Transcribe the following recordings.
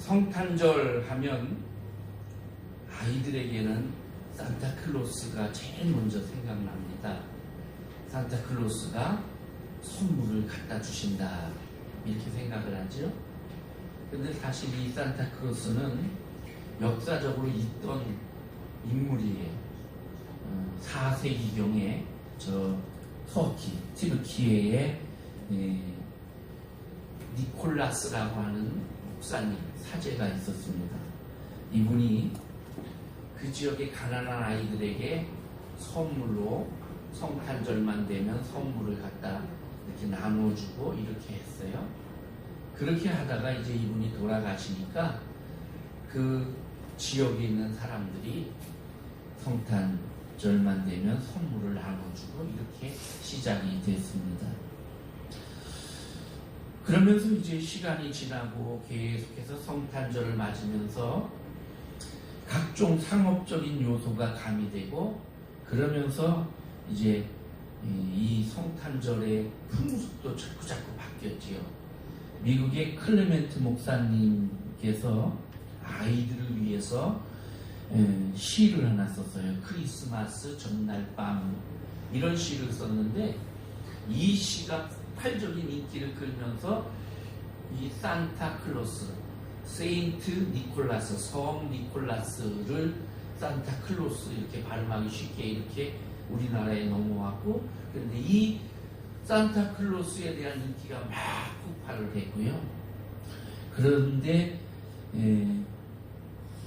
성탄절 하면 아이들에게는 산타클로스가 제일 먼저 생각납니다. 산타클로스가 선물을 갖다 주신다 이렇게 생각을 하죠. 근데 사실 이 산타클로스는 역사적으로 있던 인물이에요. 4세기경에 튀르키예의 니콜라스라고 하는 목사님 사제가 있었습니다. 이분이 그 지역의 가난한 아이들에게 선물로 성탄절만 되면 선물을 갖다 이렇게 나눠주고 이렇게 했어요. 그렇게 하다가 이제 이분이 돌아가시니까 그 지역에 있는 사람들이 성탄절만 되면 선물을 나눠주고 이렇게 시작이 됐습니다. 그러면서 이제 시간이 지나고 계속해서 성탄절을 맞으면서 각종 상업적인 요소가 가미되고 그러면서 이제 이 성탄절의 풍습도 자꾸 바뀌었지요. 미국의 클레멘트 목사님께서 아이들을 위해서 시를 하나 썼어요. 크리스마스 전날 밤 이런 시를 썼는데 이 시가 폭발적인 인기를 끌면서 이 산타클로스 세인트 니콜라스 성 니콜라스를 산타클로스 이렇게 발음하기 쉽게 이렇게 우리나라에 넘어왔고 그런데 이 산타클로스에 대한 인기가 막 폭발을 했고요. 그런데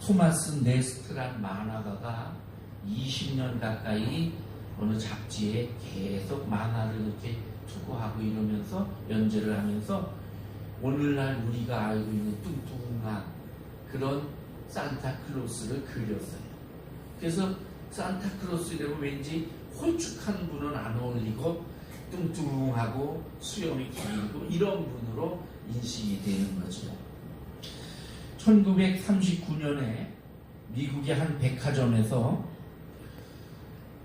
토마스 네스트란 만화가가 20년 가까이 어느 잡지에 계속 만화를 이렇게 투고하고 이러면서 연재를 하면서 오늘날 우리가 알고 있는 뚱뚱한 그런 산타클로스를 그렸어요. 그래서 산타클로스라고 왠지 홀쭉한 분은 안 어울리고 뚱뚱하고 수염이 길고 이런 분으로 인식이 되는 거죠. 1939년에 미국의 한 백화점에서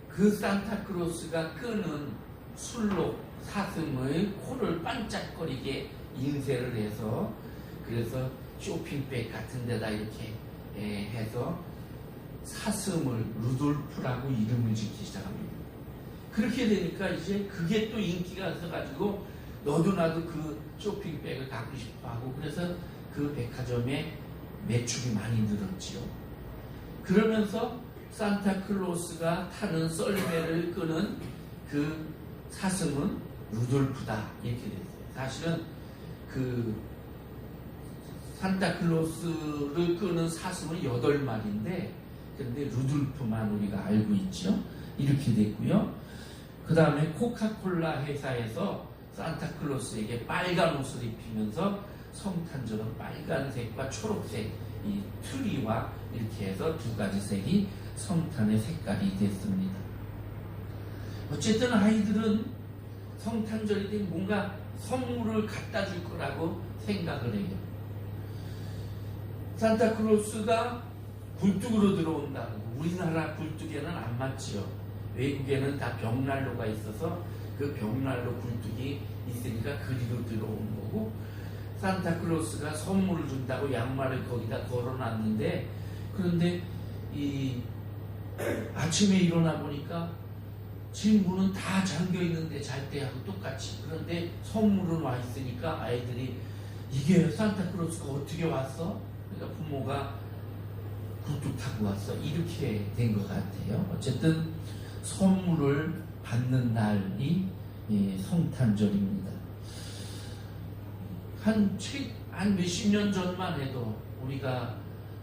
그 산타클로스가 끄는 술록 사슴의 코를 반짝거리게 인쇄를 해서 그래서 쇼핑백 같은 데다 이렇게 해서 사슴을 루돌프라고 이름을 짓기 시작합니다. 그렇게 되니까 이제 그게 또 인기가 있어가지고 너도 나도 그 쇼핑백을 갖고 싶어 하고 그래서 그 백화점에 매출이 많이 늘었지요. 그러면서 산타클로스가 타는 썰매를 끄는 그 사슴은 루돌프다 이렇게 됐어요. 사실은 그 산타클로스를 끄는 사슴은 8마리인데 근데 루돌프만 우리가 알고 있죠. 이렇게 됐고요. 그 다음에 코카콜라 회사에서 산타클로스에게 빨간 옷을 입히면서 성탄절은 빨간색과 초록색 이 트리와 이렇게 해서 두 가지 색이 성탄의 색깔이 됐습니다. 어쨌든 아이들은 성탄절이 되면 뭔가 선물을 갖다 줄 거라고 생각을 해요. 산타클로스가 굴뚝으로 들어온다고. 우리나라 굴뚝에는 안 맞지요. 외국에는 다 벽난로가 있어서 그 벽난로 굴뚝이 있으니까 그리로 들어오는 거고 산타클로스가 선물을 준다고 양말을 거기다 걸어놨는데 그런데 이 아침에 일어나 보니까 지금 문은 다 잠겨 있는데 잘 때하고 똑같이 그런데 선물은 와 있으니까 아이들이 이게 산타클로스가 어떻게 왔어? 그러니까 부모가 굴뚝 타고 왔어 이렇게 된 것 같아요. 어쨌든 선물을 받는 날이 성탄절입니다. 한 몇십 년 전만 해도 우리가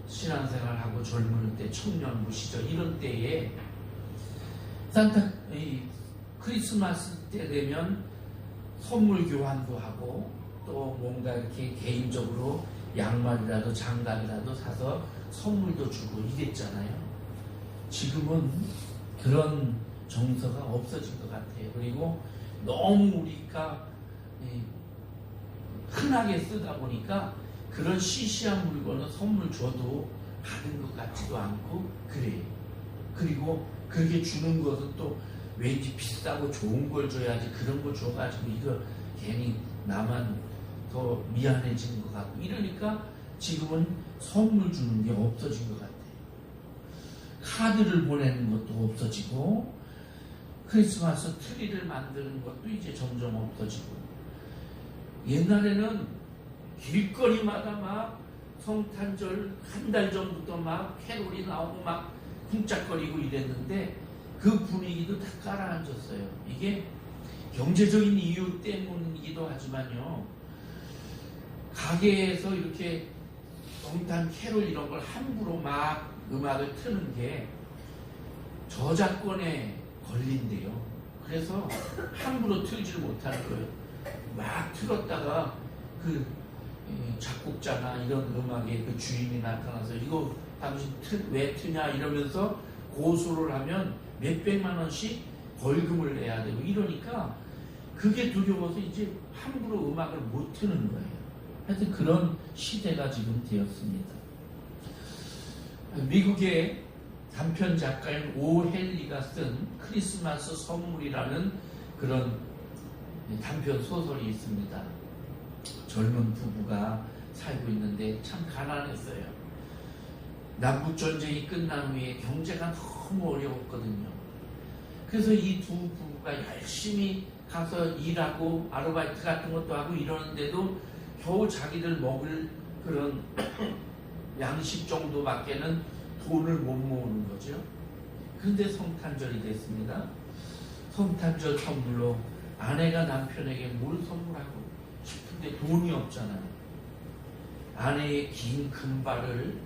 신앙생활하고 젊을 때 청년부 시절 이런 때에 크리스마스 때 되면 선물 교환도 하고 또 뭔가 이렇게 개인적으로 양말이라도 장갑이라도 사서 선물도 주고 이랬잖아요. 지금은 그런 정서가 없어진 것 같아요. 그리고 너무 우리가 흔하게 쓰다 보니까 그런 시시한 물건을 선물 줘도 받은 것 같지도 않고 그래요. 그리고 그렇게 주는 것은 또 왠지 비싸고 좋은 걸 줘야지 그런 거 줘가지고 이거 괜히 나만 더 미안해지는 것 같고 이러니까 지금은 선물 주는 게 없어진 것 같아요. 카드를 보내는 것도 없어지고 크리스마스 트리를 만드는 것도 이제 점점 없어지고, 옛날에는 길거리마다 막 성탄절 한 달 전부터 막 캐롤이 나오고 막 쿵짝거리고 이랬는데 그 분위기도 다 깔아앉았어요. 이게 경제적인 이유 때문이기도 하지만요, 가게에서 이렇게 성탄 캐롤 이런 걸 함부로 막 음악을 트는 게 저작권에 걸린대요. 그래서 함부로 틀지를 못하는 거예요. 막 틀었다가 그 작곡자나 이런 음악의 그 주인이 나타나서 이거 당신 왜 트냐 이러면서 고소를 하면 몇백만 원씩 벌금을 내야 되고 이러니까 그게 두려워서 이제 함부로 음악을 못 트는 거예요. 하여튼 그런 시대가 지금 되었습니다. 미국의 단편 작가인 오헨리가 쓴 크리스마스 선물이라는 그런 단편 소설이 있습니다. 젊은 부부가 살고 있는데 참 가난했어요. 남북전쟁이 끝난 후에 경제가 너무 어려웠거든요. 그래서 이 두 부부가 열심히 가서 일하고 아르바이트 같은 것도 하고 이러는데도 겨우 자기들 먹을 그런 양식 정도밖에는 돈을 못 모으는 거죠. 그런데 성탄절이 됐습니다. 성탄절 선물로 아내가 남편에게 뭘 선물하고 싶은데 돈이 없잖아요. 아내의 긴 금발을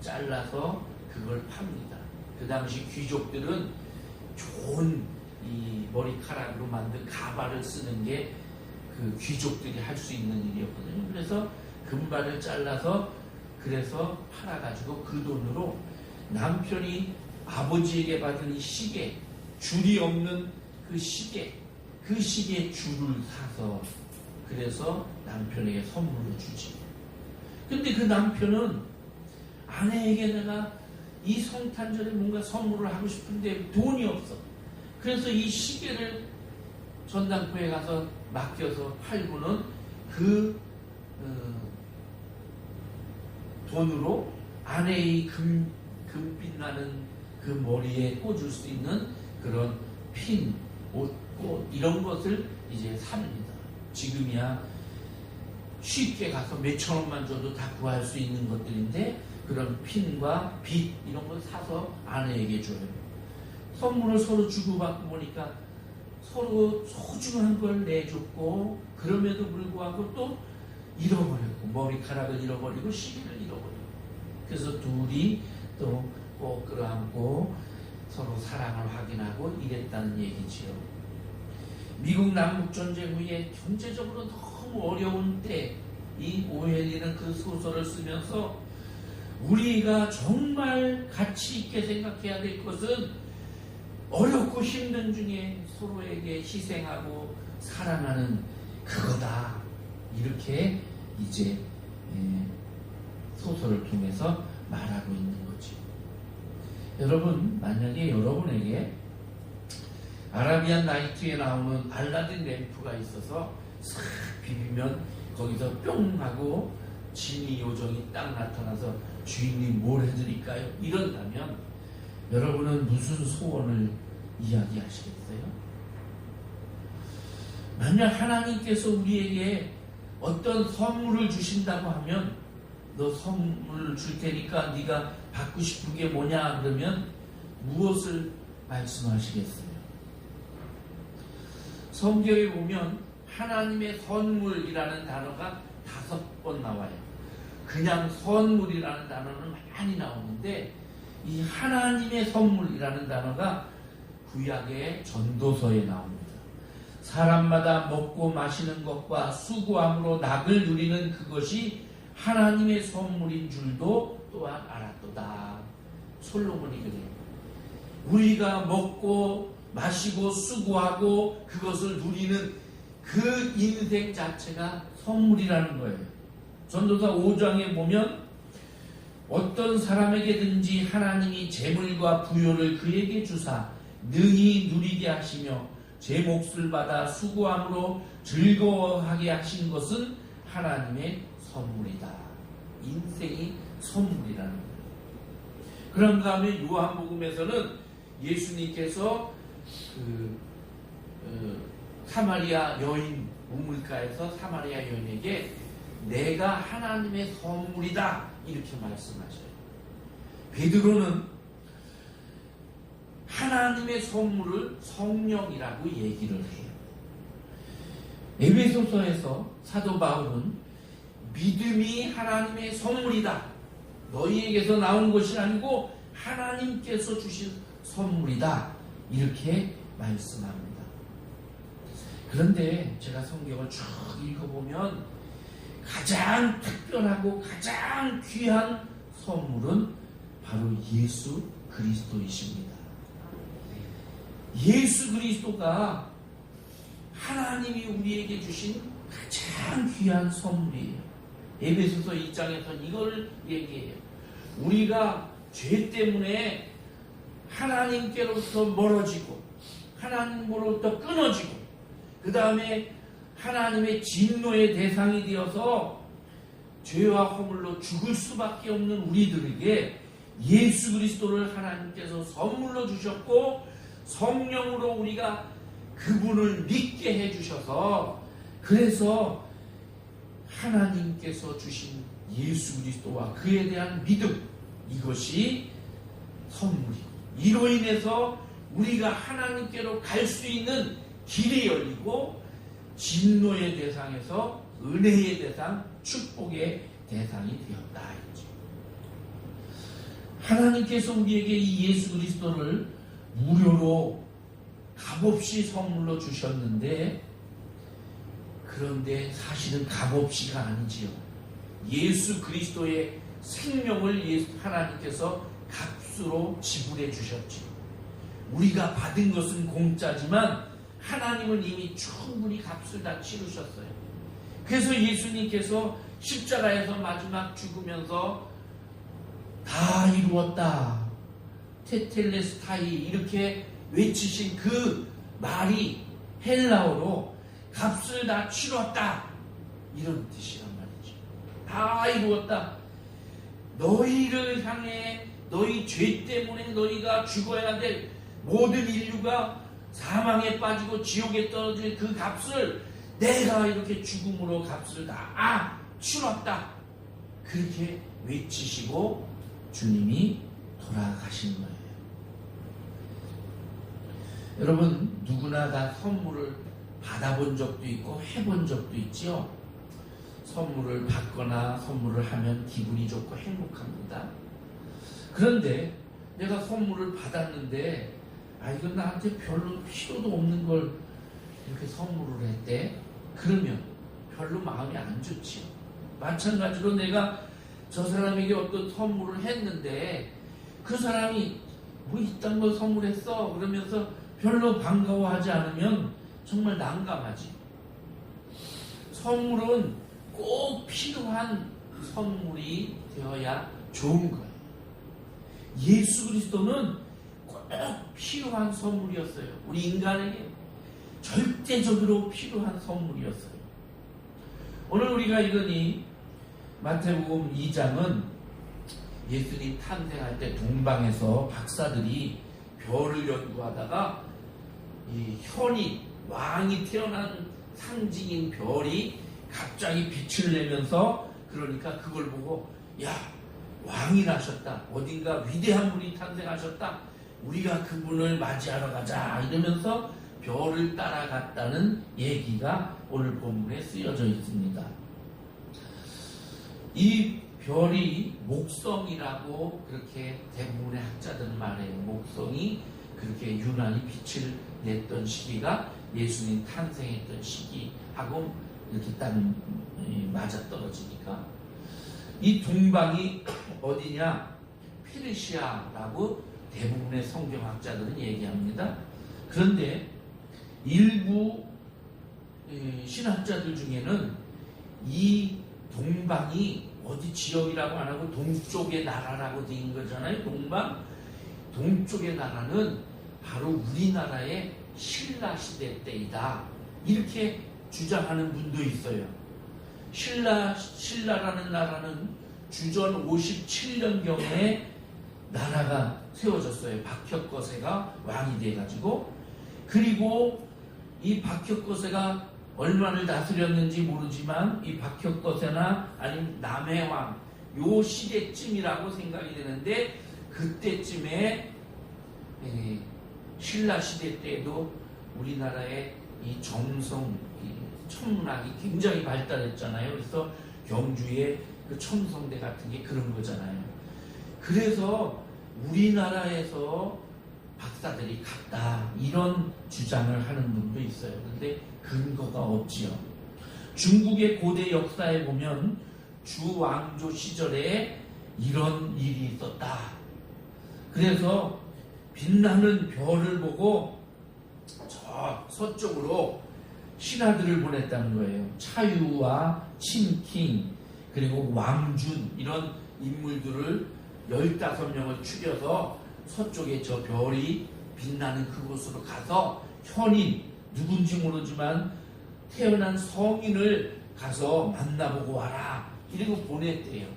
잘라서 그걸 팝니다. 그 당시 귀족들은 좋은 이 머리카락으로 만든 가발을 쓰는 게 그 귀족들이 할 수 있는 일이었거든요. 그래서 금발을 잘라서 그래서 팔아가지고 그 돈으로 남편이 아버지에게 받은 이 시계, 줄이 없는 그 시계 줄을 사서 그래서 남편에게 선물로 주지. 근데 그 남편은 아내에게 내가 이 성탄절에 뭔가 선물을 하고 싶은데 돈이 없어. 그래서 이 시계를 전당포에 가서 맡겨서 팔고는 그 돈으로 아내의 금빛 나는 그 머리에 꽂을 수 있는 그런 핀, 옷, 꽃 이런 것을 이제 삽니다. 지금이야 쉽게 가서 몇천 원만 줘도 다 구할 수 있는 것들인데 그런 핀과 빛 이런 걸 사서 아내에게 줘요. 선물을 서로 주고받고 보니까 서로 소중한 걸 내줬고 그럼에도 불구하고 또 잃어버렸고 머리카락을 잃어버리고 시계를 잃어버리고 그래서 둘이 또 꼭 끌어안고 서로 사랑을 확인하고 이랬다는 얘기지요. 미국 남북전쟁 후에 경제적으로 너무 어려운 때 이 오헨리는 그 소설을 쓰면서 우리가 정말 가치 있게 생각해야 될 것은 어렵고 힘든 중에 서로에게 희생하고 사랑하는 그거다. 이렇게 이제 소설을 통해서 말하고 있는 거죠. 여러분, 만약에 여러분에게 아라비안 나이트에 나오는 알라딘 램프가 있어서 싹 비비면 거기서 뿅 하고 지니 요정이 딱 나타나서 주인님 뭘 해드릴까요? 이런다면 여러분은 무슨 소원을 이야기하시겠어요? 만약 하나님께서 우리에게 어떤 선물을 주신다고 하면 너 선물을 줄 테니까 네가 받고 싶은 게 뭐냐 그러면 무엇을 말씀하시겠어요? 성경에 보면 하나님의 선물이라는 단어가 5번 나와요. 그냥 선물이라는 단어는 많이 나오는데 이 하나님의 선물이라는 단어가 구약의 전도서에 나옵니다. 사람마다 먹고 마시는 것과 수고함으로 낙을 누리는 그것이 하나님의 선물인 줄도 또한 알았도다. 솔로몬이 그래요. 우리가 먹고 마시고 수고하고 그것을 누리는 그 인생 자체가 선물이라는 거예요. 전도서 5장에 보면 어떤 사람에게든지 하나님이 재물과 부요를 그에게 주사 능히 누리게 하시며 제 몫을 받아 수고함으로 즐거워하게 하신 것은 하나님의 선물이다. 인생 탄생이 선물이라는 거예요. 그런 다음에 요한복음에서는 예수님께서 사마리아 여인 우물가에서 사마리아 여인에게 내가 하나님의 선물이다 이렇게 말씀하셔요. 베드로는 하나님의 선물을 성령이라고 얘기를 해요. 에베소서에서 사도 바울은 믿음이 하나님의 선물이다. 너희에게서 나온 것이 아니고 하나님께서 주신 선물이다. 이렇게 말씀합니다. 그런데 제가 성경을 쭉 읽어보면 가장 특별하고 가장 귀한 선물은 바로 예수 그리스도이십니다. 예수 그리스도가 하나님이 우리에게 주신 가장 귀한 선물이에요. 에베소서 2장에서는 이걸 얘기해요. 우리가 죄 때문에 하나님께로부터 멀어지고 하나님으로부터 끊어지고 그 다음에 하나님의 진노의 대상이 되어서 죄와 허물로 죽을 수밖에 없는 우리들에게 예수 그리스도를 하나님께서 선물로 주셨고 성령으로 우리가 그분을 믿게 해주셔서 그래서 하나님께서 주신 예수 그리스도와 그에 대한 믿음 이것이 선물이고 이로 인해서 우리가 하나님께로 갈 수 있는 길이 열리고 진노의 대상에서 은혜의 대상, 축복의 대상이 되었다. 하나님께서 우리에게 이 예수 그리스도를 무료로 값없이 선물로 주셨는데 그런데 사실은 값없이가 아니지요. 예수 그리스도의 생명을 하나님께서 값으로 지불해 주셨지요. 우리가 받은 것은 공짜지만 하나님은 이미 충분히 값을 다 치르셨어요. 그래서 예수님께서 십자가에서 마지막 죽으면서 다 이루었다. 테텔레스타이 이렇게 외치신 그 말이 헬라어로 값을 다 치렀다. 이런 뜻이란 말이죠. 다 이루었다. 너희를 향해 너희 죄 때문에 너희가 죽어야 될 모든 인류가 사망에 빠지고 지옥에 떨어질 그 값을 내가 이렇게 죽음으로 값을 다 치렀다. 그렇게 외치시고 주님이 돌아가신 거예요. 여러분 누구나 다 선물을 받아본 적도 있고 해본 적도 있지요. 선물을 받거나 선물을 하면 기분이 좋고 행복합니다. 그런데 내가 선물을 받았는데 이건 나한테 별로 필요도 없는 걸 이렇게 선물을 했대. 그러면 별로 마음이 안 좋지요. 마찬가지로 내가 저 사람에게 어떤 선물을 했는데 그 사람이 뭐 이딴 걸 선물했어 그러면서 별로 반가워하지 않으면 정말 난감하지. 선물은 꼭 필요한 선물이 되어야 좋은 거예요. 예수 그리스도는 꼭 필요한 선물이었어요. 우리 인간에게 절대적으로 필요한 선물이었어요. 오늘 우리가 읽으니 마태복음 2장은 예수님 탄생할 때 동방에서 박사들이 별을 연구하다가 이 현이 왕이 태어난 상징인 별이 갑자기 빛을 내면서 그러니까 그걸 보고 야 왕이 나셨다. 어딘가 위대한 분이 탄생하셨다. 우리가 그분을 맞이하러 가자 이러면서 별을 따라갔다는 얘기가 오늘 본문에 쓰여져 있습니다. 이 별이 목성이라고 그렇게 대부분의 학자들은 말해요. 목성이 그렇게 유난히 빛을 냈던 시기가 예수님 탄생했던 시기하고 이렇게 딱 맞아떨어지니까 이 동방이 어디냐? 페르시아라고 대부분의 성경학자들은 얘기합니다. 그런데 일부 신학자들 중에는 이 동방이 어디 지역이라고 안 하고 동쪽의 나라라고 되어 있는 거잖아요. 동방. 동쪽의 나라는 바로 우리나라의 신라시대 때이다. 이렇게 주장하는 분도 있어요. 신라라는 나라는 주전 57년경에 나라가 세워졌어요. 박혁거세가 왕이 돼가지고. 그리고 이 박혁거세가 얼마를 다스렸는지 모르지만 이 박혁거세나 아니면 남해왕 요 시대쯤이라고 생각이 되는데, 그때쯤에 신라 시대 때도 우리나라의 이 점성, 천문학이 굉장히 발달했잖아요. 그래서 경주의 그 첨성대 같은 게 그런 거잖아요. 그래서 우리나라에서 박사들이 갔다 이런 주장을 하는 분도 있어요. 그런데 근거가 없지요. 중국의 고대 역사에 보면 주왕조 시절에 이런 일이 있었다. 그래서 빛나는 별을 보고 저 서쪽으로 신하들을 보냈다는 거예요. 차유와 침킹 그리고 왕준 이런 인물들을 15명을 추려서 서쪽에 저 별이 빛나는 그곳으로 가서 현인, 누군지 모르지만 태어난 성인을 가서 만나보고 와라 이러고 보냈대요.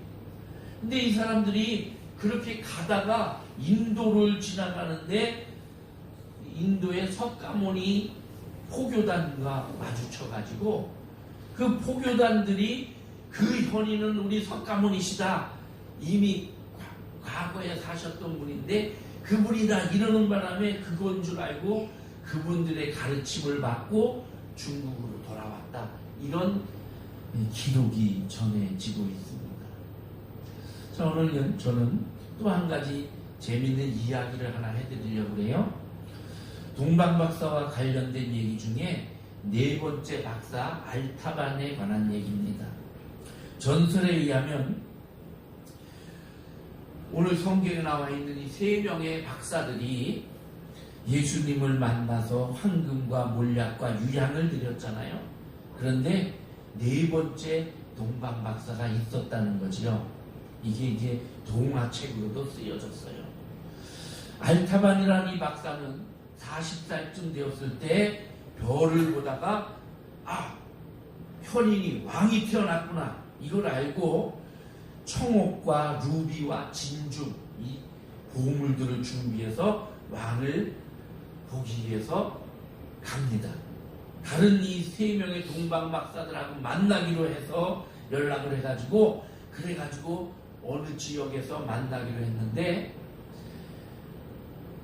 근데 이 사람들이 그렇게 가다가 인도를 지나가는데 인도의 석가모니 포교단과 마주쳐가지고 그 포교단들이 그 현인은 우리 석가모니시다, 이미 과거에 사셨던 분인데 그분이다 이러는 바람에 그건 줄 알고 그분들의 가르침을 받고 중국으로 돌아왔다, 이런 기록이 전해지고 있습니다. 자, 오늘 저는 또 한 가지 재미있는 이야기를 하나 해드리려고 해요. 동방박사와 관련된 얘기 중에 네 번째 박사 알타반에 관한 얘기입니다. 전설에 의하면 오늘 성경에 나와 있는 이 세 명의 박사들이 예수님을 만나서 황금과 몰약과 유향을 드렸잖아요. 그런데 네 번째 동방박사가 있었다는 거지요. 이게 이제 동화책으로도 쓰여졌어요. 알타반이라는 이 박사는 40살쯤 되었을 때 별을 보다가 현인이 왕이 태어났구나 이걸 알고 청옥과 루비와 진주 이 보물들을 준비해서 왕을 보기 위해서 갑니다. 다른 이 세 명의 동방박사들하고 만나기로 해서 연락을 해가지고 그래가지고 어느 지역에서 만나기로 했는데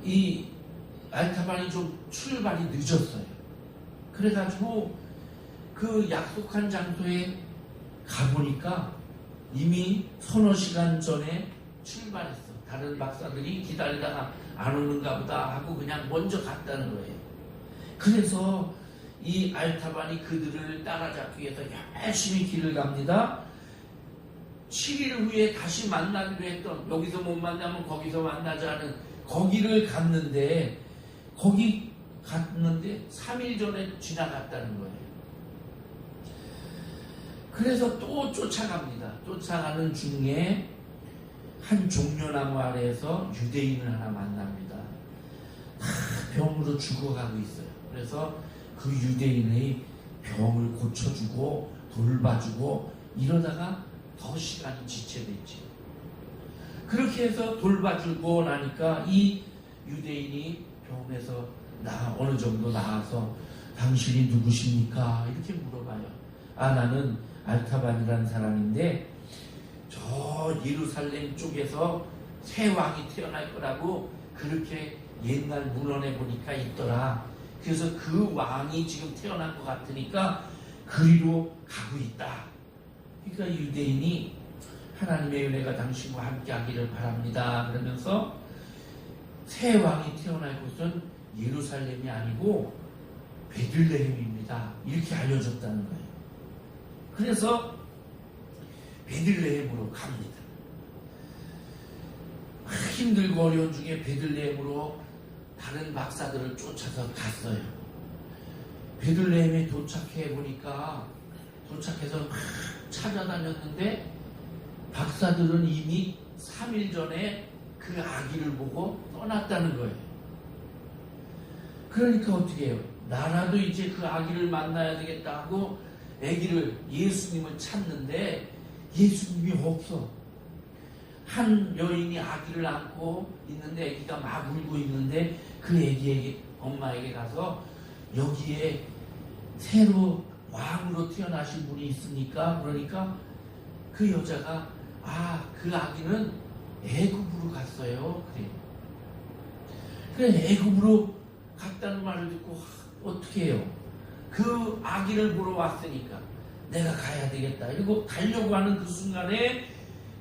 이 알타반이 좀 출발이 늦었어요. 그래가지고 그 약속한 장소에 가보니까 이미 서너 시간 전에 출발했어. 다른 박사들이 기다리다가 안 오는가 보다 하고 그냥 먼저 갔다는 거예요. 그래서 이 알타반이 그들을 따라잡기 위해서 열심히 길을 갑니다. 7일 후에 다시 만나기로 했던, 여기서 못 만나면 거기서 만나자는 거기를 갔는데, 거기 갔는데 3일 전에 지나갔다는 거예요. 그래서 또 쫓아갑니다. 쫓아가는 중에 한 종려나무 아래에서 유대인을 하나 만납니다. 다 병으로 죽어가고 있어요. 그래서 그 유대인의 병을 고쳐주고 돌봐주고 이러다가 더 시간이 지체됐지. 그렇게 해서 돌봐주고 나니까 이 유대인이 병에서 어느 정도 나아서 당신이 누구십니까? 이렇게 물어봐요. 나는 알타반이라는 사람인데 저 예루살렘 쪽에서 새 왕이 태어날 거라고 그렇게 옛날 문헌에 보니까 있더라. 그래서 그 왕이 지금 태어난 것 같으니까 그리로 가고 있다. 그러니까 유대인이 하나님의 은혜가 당신과 함께 하기를 바랍니다. 그러면서 새 왕이 태어날 곳은 예루살렘이 아니고 베들레헴입니다. 이렇게 알려줬다는 거예요. 그래서 베들레헴으로 갑니다. 힘들고 어려운 중에 베들레헴으로 다른 박사들을 쫓아서 갔어요. 베들레헴에 도착해 보니까 도착해서 막 찾아다녔는데 박사들은 이미 3일 전에 그 아기를 보고 떠났다는 거예요. 그러니까 어떻게 해요? 나라도 이제 그 아기를 만나야 되겠다 하고 아기를 예수님을 찾는데 예수님이 없어. 한 여인이 아기를 안고 있는데 아기가 막 울고 있는데 그 아기에게 엄마에게 가서 여기에 새로 왕으로 태어나신 분이 있습니까? 그러니까 그 여자가 그 아기는 애굽으로 갔어요. 그래 애굽으로 갔다는 말을 듣고 어떻게 해요? 그 아기를 보러 왔으니까 내가 가야 되겠다. 그리고 가려고 하는 그 순간에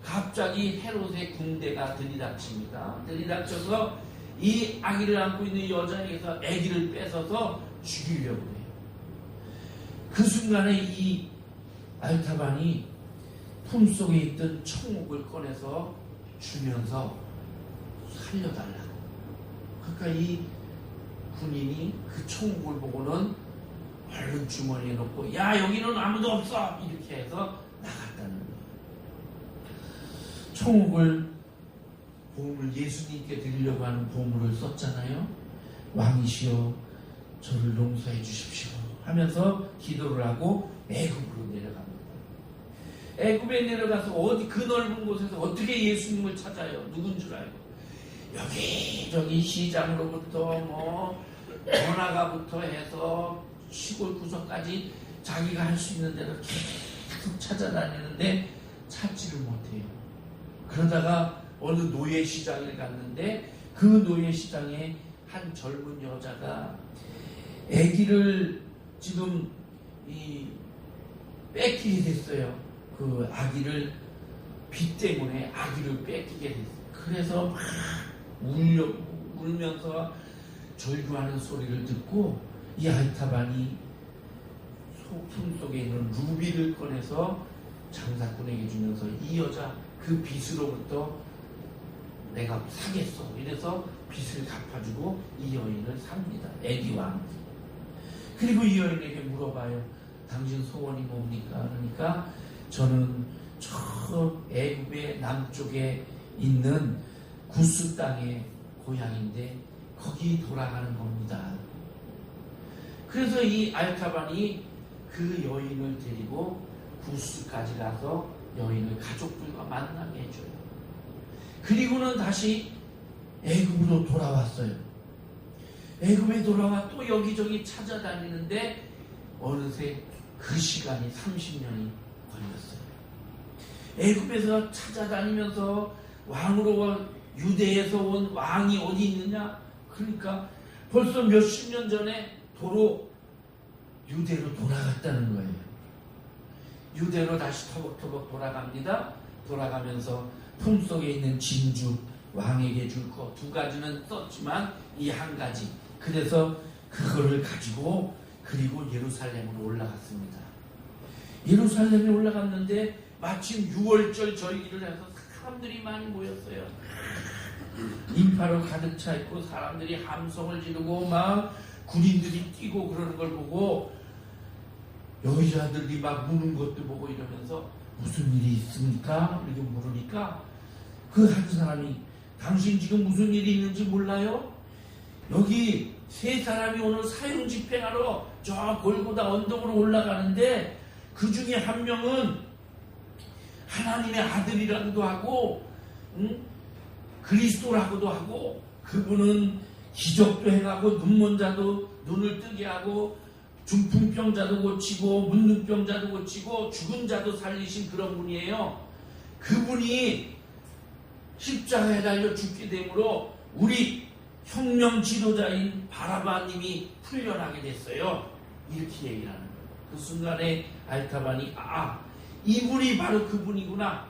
갑자기 헤롯의 군대가 들이닥칩니다. 들이닥쳐서 이 아기를 안고 있는 여자에게서 아기를 뺏어서 죽이려고 해요. 그 순간에 이 알타반이 품속에 있던 청옥을 꺼내서 주면서 살려달라고. 그러니까 이 군인이 그 청옥을 보고는 얼른 주머니에 넣고 야 여기는 아무도 없어 이렇게 해서 나갔다는 거예요. 청옥을 보물 예수님께 드리려고 하는 보물을 썼잖아요. 왕이시여 저를 용서해 주십시오 하면서 기도를 하고 애굽으로 내려갑니다. 애굽에 내려가서 어디 그 넓은 곳에서 어떻게 예수님을 찾아요? 누군 줄 알고 여기저기 시장으로부터 번화가부터 해서 시골 구석까지 자기가 할 수 있는 대로 계속 찾아다니는데 찾지를 못해요. 그러다가 어느 노예시장에 갔는데 그 노예시장에 한 젊은 여자가 아기를 지금 뺏기게 됐어요. 그 아기를 비 때문에 아기를 뺏기게 됐어요. 그래서 막 울면서 절규하는 소리를 듣고 이 알타반이 소품 속에 있는 루비를 꺼내서 장사꾼에게 주면서 이 여자 그 빚으로부터 내가 사겠어. 이래서 빚을 갚아주고 이 여인을 삽니다. 아기와. 그리고 이 여인에게 물어봐요. 당신 소원이 뭡니까? 그러니까 저는 저 애굽의 남쪽에 있는 구스 땅의 고향인데 거기 돌아가는 겁니다. 그래서 이 알타반이 그 여인을 데리고 구스까지 가서 여인을 가족들과 만나게 해줘요. 그리고는 다시 애굽으로 돌아왔어요. 애굽에 돌아와 또 여기저기 찾아다니는데 어느새 그 시간이 30년이 걸렸어요. 애굽에서 찾아다니면서 왕으로 유대에서 온 왕이 어디 있느냐? 그러니까 벌써 몇십 년 전에 도로 유대로 돌아갔다는 거예요. 유대로 다시 터벅터벅 돌아갑니다. 돌아가면서 품속에 있는 진주 왕에게 줄 거 2가지는 썼지만 이 한 가지. 그래서 그거를 가지고 그리고 예루살렘으로 올라갔습니다. 예루살렘에 올라갔는데 마침 6월절 절기를 해서 사람들이 많이 모였어요. 인파로 가득 차 있고 사람들이 함성을 지르고 막 군인들이 뛰고 그러는 걸 보고 여자들이 막 무는 것도 보고 이러면서 무슨 일이 있습니까? 이렇게 물으니까 그 한 사람이 당신 지금 무슨 일이 있는지 몰라요? 여기 3사람이 오늘 사형 집행하러 저 골고다 언덕으로 올라가는데 그 중에 한 명은 하나님의 아들이라고도 하고 그리스도라고도 하고 그분은 기적도 행하고 눈먼 자도 눈을 뜨게 하고 중풍병자도 고치고 문둥병자도 고치고 죽은 자도 살리신 그런 분이에요. 그분이 십자가에 달려 죽게 되므로 우리 혁명 지도자인 바라바님이 풀려나게 됐어요. 이렇게 얘기를 하는 거예요. 그 순간에 알타반이 이분이 바로 그분이구나.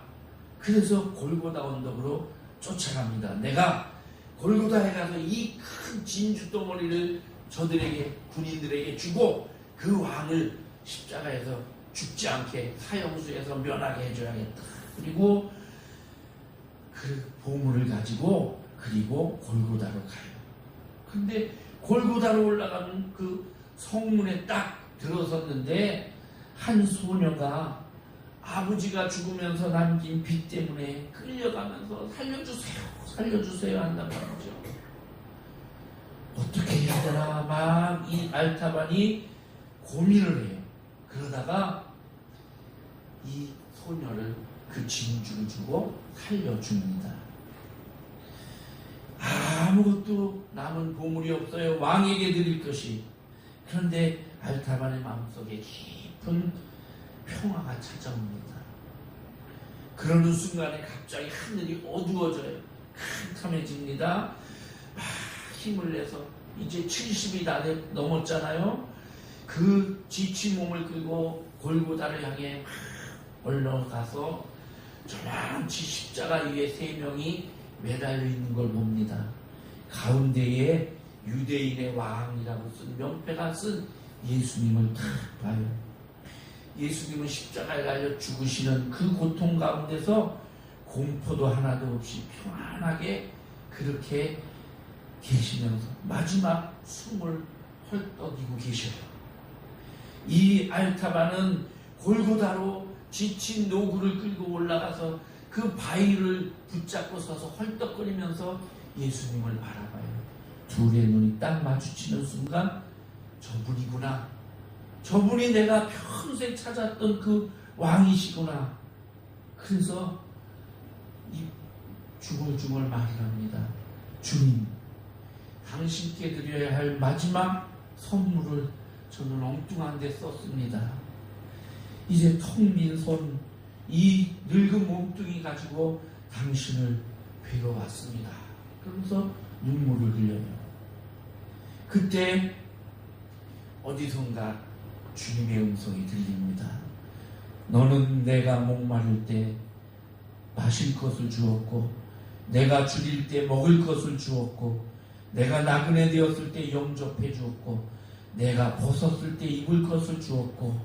그래서 골고다 언덕으로 쫓아갑니다. 내가 골고다에 가서 이 큰 진주 덩어리를 저들에게 군인들에게 주고 그 왕을 십자가에서 죽지 않게 사형수에서 면하게 해줘야겠다. 그리고 그 보물을 가지고 그리고 골고다로 가요. 근데 골고다로 올라가는 그 성문에 딱 들어섰는데 한 소녀가 아버지가 죽으면서 남긴 빚 때문에 끌려가면서 살려주세요 한단 말이죠. 어떻게 해야 되나 막 이 알타반이 고민을 해요. 그러다가 이 소녀를 그 진주를 주고 살려줍니다. 아무것도 남은 보물이 없어요. 왕에게 드릴 것이. 그런데 알타반의 마음속에 깊은 평화가 찾아옵니다. 그러는 순간에 갑자기 하늘이 어두워져요. 캄캄해집니다. 힘을 내서 이제 70이 다 넘었잖아요. 그 지친 몸을 끌고 골고다를 향해 올라가서 저만치 십자가 위에 3명이 매달려 있는 걸 봅니다. 가운데에 유대인의 왕이라고 쓴 명패가 쓴 예수님을 딱 봐요. 예수님은 십자가에 달려 죽으시는 그 고통 가운데서 공포도 하나도 없이 평안하게 그렇게 계시면서 마지막 숨을 헐떡이고 계셔요. 이 알타바는 골고다로 지친 노구를 끌고 올라가서 그 바위를 붙잡고 서서 헐떡거리면서 예수님을 바라봐요. 둘의 눈이 딱 마주치는 순간 저분이구나. 저분이 내가 평생 찾았던 그 왕이시구나. 그래서 이 중얼중얼 말을 합니다. 주님, 당신께 드려야 할 마지막 선물을 저는 엉뚱한 데 썼습니다. 이제 텅 빈 손, 이 늙은 몸뚱이 가지고 당신을 뵈러 왔습니다. 그러면서 눈물을 흘려요. 그때 어디선가 주님의 음성이 들립니다. 너는 내가 목마를 때 마실 것을 주었고, 내가 줄일 때 먹을 것을 주었고, 내가 나그네 되었을 때 영접해 주었고, 내가 벗었을 때 입을 것을 주었고,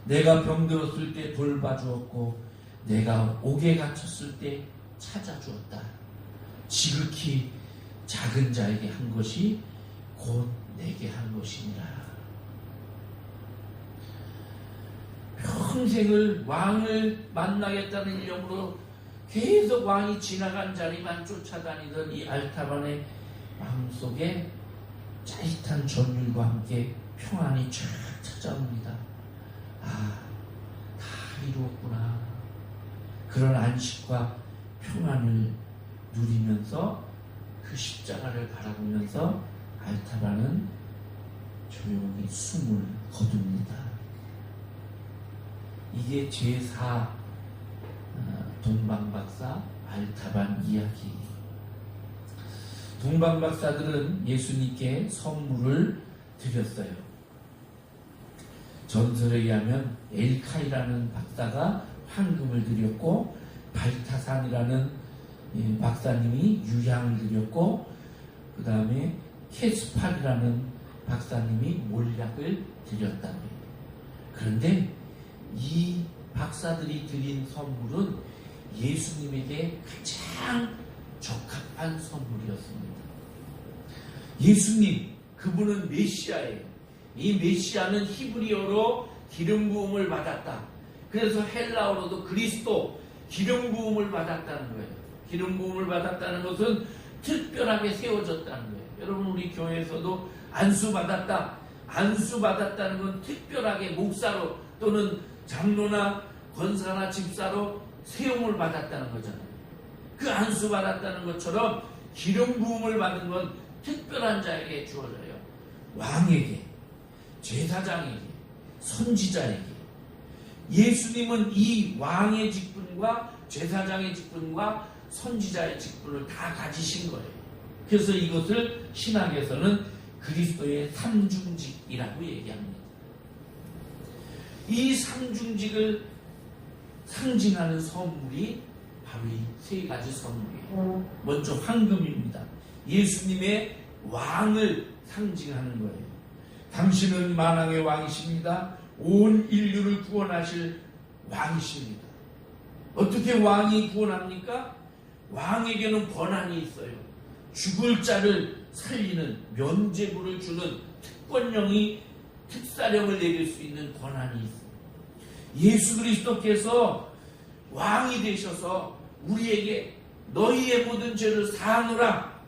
내가 병들었을 때 돌봐 주었고, 내가 옥에 갇혔을 때 찾아주었다. 지극히 작은 자에게 한 것이 곧 내게 한 것이니라. 평생을 왕을 만나겠다는 일념으로 계속 왕이 지나간 자리만 쫓아다니던 이 알타반의 마음속에 짜릿한 전율과 함께 평안이 쫙 찾아옵니다. 다 이루었구나. 그런 안식과 평안을 누리면서 그 십자가를 바라보면서 알타반은 조용히 숨을 거둡니다. 이게 제4 동방박사 알타반 이야기. 동방박사들은 예수님께 선물을 드렸어요. 전설에 의하면 엘카이라는 박사가 황금을 드렸고, 발타산이라는 박사님이 유향을 드렸고, 그 다음에 케스팔이라는 박사님이 몰약을 드렸다고요. 그런데 이 박사들이 드린 선물은 예수님에게 가장 적합한 선물이었습니다. 예수님, 그분은 메시아예요. 이 메시아는 히브리어로 기름 부음을 받았다. 그래서 헬라어로도 그리스도, 기름 부음을 받았다는 거예요. 기름 부음을 받았다는 것은 특별하게 세워졌다는 거예요. 여러분, 우리 교회에서도 안수 받았다. 안수 받았다는 건 특별하게 목사로 또는 장로나 권사나 집사로 세움을 받았다는 거잖아요. 그 안수 받았다는 것처럼 기름 부음을 받은 건 특별한 자에게 주어져요. 왕에게, 제사장에게, 선지자에게. 예수님은 이 왕의 직분과 제사장의 직분과 선지자의 직분을 다 가지신 거예요. 그래서 이것을 신학에서는 그리스도의 삼중직이라고 얘기합니다. 이 삼중직을 상징하는 선물이 바로 이 3가지 선물이에요. 먼저 황금입니다. 예수님의 왕을 상징하는 거예요. 당신은 만왕의 왕이십니다. 온 인류를 구원하실 왕이십니다. 어떻게 왕이 구원합니까? 왕에게는 권한이 있어요. 죽을 자를 살리는, 면죄부를 주는 특권령이, 특사령을 내릴 수 있는 권한이 있어요. 예수 그리스도께서 왕이 되셔서 우리에게 너희의 모든 죄를 사하노라,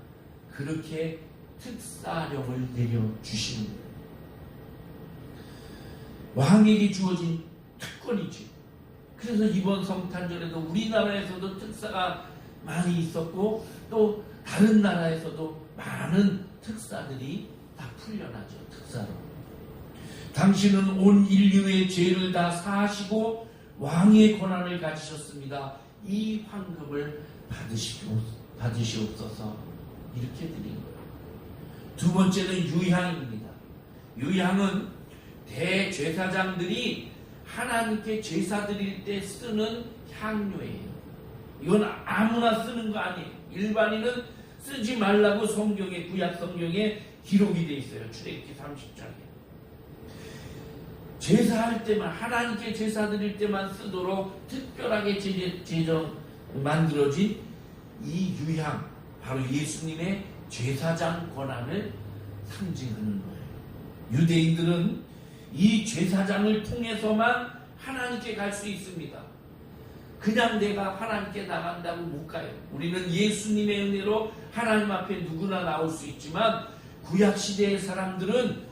그렇게 특사령을 내려주시는 거예요. 왕에게 주어진 특권이지. 그래서 이번 성탄절에도 우리나라에서도 특사가 많이 있었고 또 다른 나라에서도 많은 특사들이 다 풀려나죠. 특사로. 당신은 온 인류의 죄를 다 사하시고 왕의 권한을 가지셨습니다. 이 황금을 받으시옵소서. 이렇게 드린 거예요. 두 번째는 유향입니다. 유향은 대제사장들이 하나님께 제사 드릴 때 쓰는 향료예요. 이건 아무나 쓰는 거 아니에요. 일반인은 쓰지 말라고 성경에, 구약 성경에 기록이 돼 있어요. 출애굽기 30장에. 제사할 때만, 하나님께 제사 드릴 때만 쓰도록 특별하게 만들어진 이 유향, 바로 예수님의 제사장 권한을 상징하는 거예요. 유대인들은 이 제사장을 통해서만 하나님께 갈 수 있습니다. 그냥 내가 하나님께 나간다고 못 가요. 우리는 예수님의 은혜로 하나님 앞에 누구나 나올 수 있지만 구약시대의 사람들은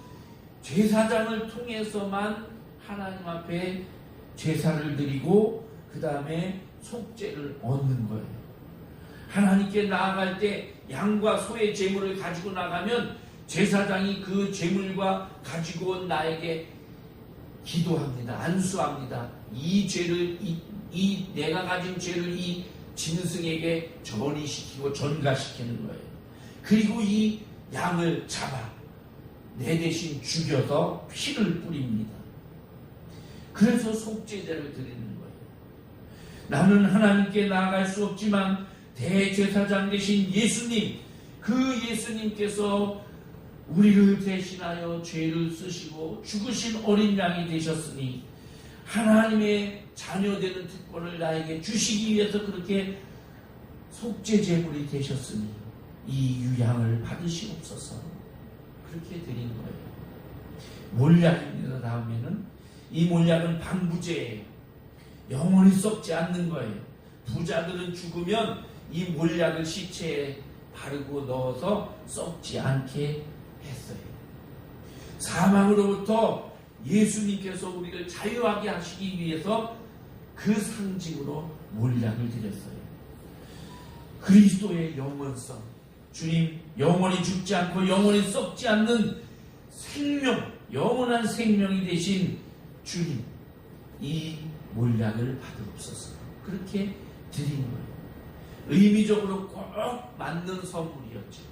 제사장을 통해서만 하나님 앞에 제사를 드리고 그 다음에 속죄를 얻는 거예요. 하나님께 나아갈 때 양과 소의 제물을 가지고 나가면 제사장이 그 제물과 가지고 온 나에게 기도합니다. 안수합니다. 이 죄를 내가 가진 죄를 이 짐승에게 전이시키고 전가시키는 거예요. 그리고 이 양을 잡아 내 대신 죽여서 피를 뿌립니다. 그래서 속죄제를 드리는 거예요. 나는 하나님께 나아갈 수 없지만 대제사장 되신 예수님, 그 예수님께서 우리를 대신하여 죄를 쓰시고 죽으신 어린 양이 되셨으니 하나님의 자녀되는 특권을 나에게 주시기 위해서 그렇게 속죄제물이 되셨으니 이 유향을 받으시옵소서. 그렇게 드린 거예요. 몰약입니다. 다음에는 이 몰약은 방부제예요. 영원히 썩지 않는 거예요. 부자들은 죽으면 이 몰약을 시체에 바르고 넣어서 썩지 않게 했어요. 사망으로부터 예수님께서 우리를 자유하게 하시기 위해서 그 상징으로 몰약을 드렸어요. 그리스도의 영원성, 주님 영원히 죽지 않고 영원히 썩지 않는 생명, 영원한 생명이 되신 주님, 이 몰약을 받으옵소서. 그렇게 드린 거예요. 의미적으로 꼭 맞는 선물이었죠.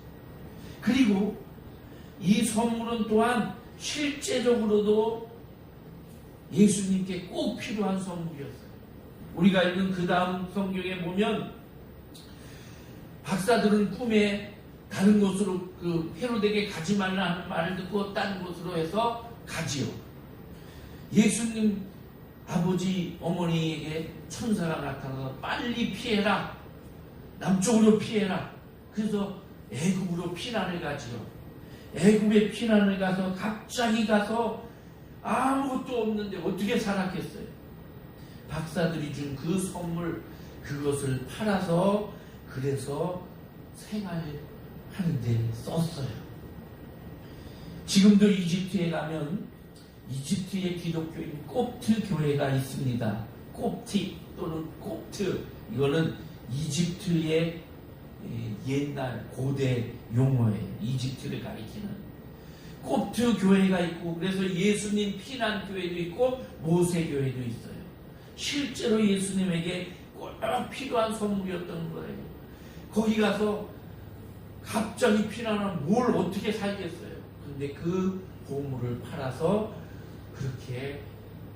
그리고 이 선물은 또한 실제적으로도 예수님께 꼭 필요한 선물이었어요. 우리가 읽은 그 다음 성경에 보면 박사들은 꿈에 다른 곳으로 그 헤롯에게 가지 말라는 말을 듣고 딴 곳으로 해서 가지요. 예수님 아버지 어머니에게 천사가 나타나서 빨리 피해라, 남쪽으로 피해라. 그래서 애굽으로 피난을 가지요. 애굽에 피난을 가서 갑자기 가서 아무것도 없는데 어떻게 살았겠어요? 박사들이 준 그 선물, 그것을 팔아서 그래서 생활하는데 썼어요. 지금도 이집트에 가면 이집트의 기독교인 콥트 교회가 있습니다. 콥틱 또는 콥트, 이거는 이집트의 옛날 고대 용어예요. 이집트를 가리키는 콥트 교회가 있고, 그래서 예수님 피난 교회도 있고 모세 교회도 있어요. 실제로 예수님에게 꼭 필요한 선물이었던 거예요. 거기 가서 갑자기 피난하면 뭘 어떻게 살겠어요. 근데 그 보물을 팔아서 그렇게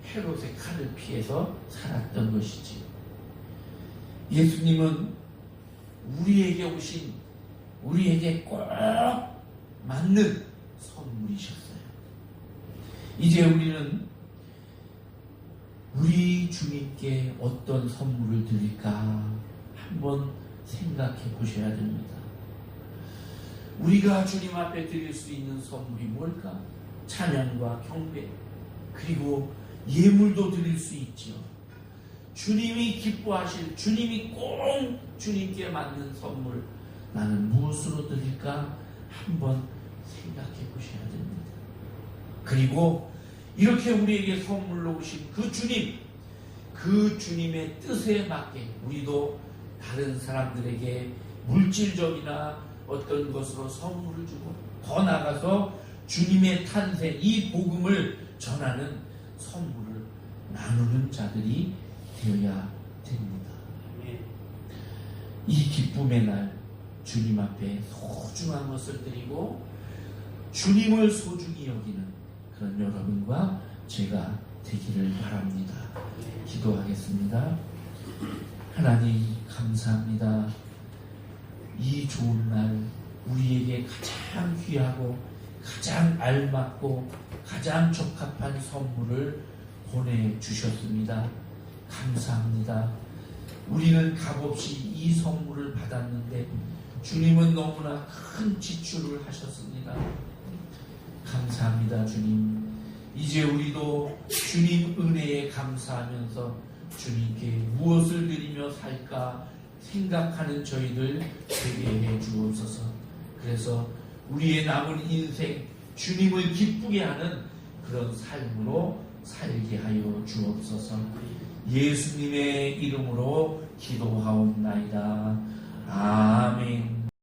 헤롯의 칼을 피해서 살았던 것이지. 예수님은 우리에게 오신, 우리에게 꼭 맞는 선물이셨어요. 이제 우리는 우리 주님께 어떤 선물을 드릴까 한번 생각해 보셔야 됩니다. 우리가 주님 앞에 드릴 수 있는 선물이 뭘까? 찬양과 경배, 그리고 예물도 드릴 수 있지요. 주님이 기뻐하실, 주님이 꼭 주님께 맞는 선물, 나는 무엇으로 드릴까 한번 생각해 보셔야 됩니다. 그리고 이렇게 우리에게 선물로 오신 그 주님, 그 주님의 뜻에 맞게 우리도 다른 사람들에게 물질적이나 어떤 것으로 선물을 주고 더 나아가서 주님의 탄생, 이 복음을 전하는 선물을 나누는 자들이 되어야 됩니다. 이 기쁨의 날 주님 앞에 소중한 것을 드리고 주님을 소중히 여기는 그런 여러분과 제가 되기를 바랍니다. 기도하겠습니다. 하나님 감사합니다. 이 좋은 날 우리에게 가장 귀하고 가장 알맞고 가장 적합한 선물을 보내주셨습니다. 감사합니다. 우리는 값없이 이 선물을 받았는데 주님은 너무나 큰 지출을 하셨습니다. 감사합니다. 주님, 이제 우리도 주님 은혜에 감사하면서 주님께 무엇을 드리며 살까 생각하는 저희들 되게 해 주옵소서. 그래서 우리의 남은 인생 주님을 기쁘게 하는 그런 삶으로 살게 하여 주옵소서. 예수님의 이름으로 기도하옵나이다. 아멘.